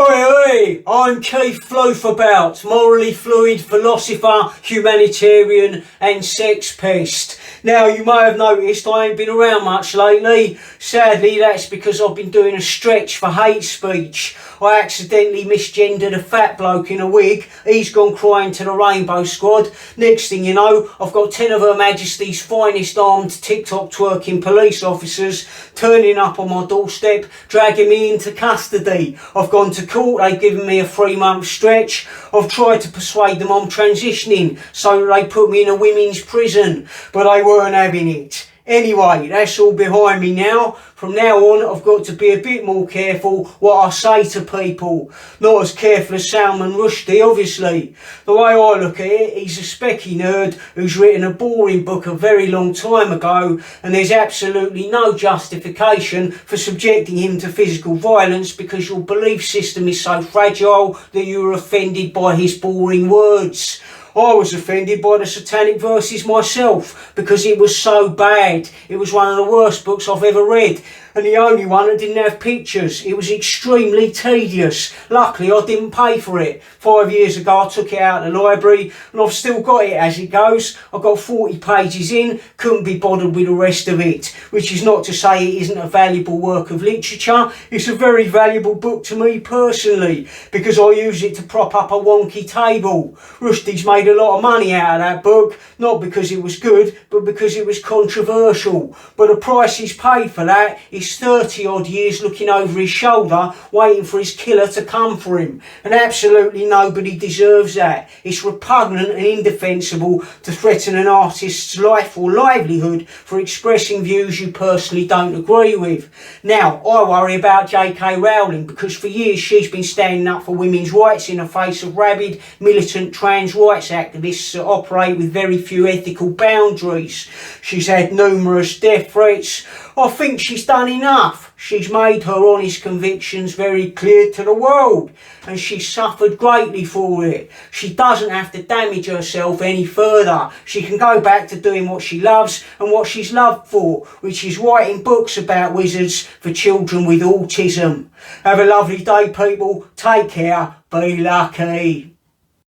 Oi, I'm Keith Floathabout, morally fluid philosopher, humanitarian and sex pest. Now, you may have noticed I ain't been around much lately. Sadly, that's because I've been doing a stretch for hate speech. I accidentally misgendered a fat bloke in a wig. He's gone crying to the Rainbow Squad. Next thing you know, I've got 10 of Her Majesty's finest armed TikTok twerking police officers turning up on my doorstep, dragging me into custody. I've gone to court, they've given me a 3-month stretch. I've tried to persuade them I'm transitioning so they put me in a women's prison, but they weren't having it. Anyway, that's all behind me now. From now on, I've got to be a bit more careful what I say to people. Not as careful as Salman Rushdie, obviously. The way I look at it, he's a specky nerd who's written a boring book a very long time ago, and there's absolutely no justification for subjecting him to physical violence because your belief system is so fragile that you're offended by his boring words. I was offended by the Satanic Verses myself because it was so bad. It was one of the worst books I've ever read, and the only one that didn't have pictures. It was extremely tedious. Luckily, I didn't pay for it. 5 years ago, I took it out of the library, and I've still got it as it goes. I've got 40 pages in, couldn't be bothered with the rest of it, which is not to say it isn't a valuable work of literature. It's a very valuable book to me personally, because I use it to prop up a wonky table. Rushdie's made a lot of money out of that book, not because it was good, but because it was controversial. But the price he's paid for that is 30 odd years looking over his shoulder, waiting for his killer to come for him. And absolutely nobody deserves that. It's repugnant and indefensible to threaten an artist's life or livelihood for expressing views you personally don't agree with. Now, I worry about J.K. Rowling because for years she's been standing up for women's rights in the face of rabid, militant trans rights activists that operate with very few ethical boundaries. She's had numerous death threats. I think she's done enough. She's made her honest convictions very clear to the world, and she's suffered greatly for it. She doesn't have to damage herself any further. She can go back to doing what she loves and what she's loved for, which is writing books about wizards for children with autism. Have a lovely day, people. Take care. Be lucky.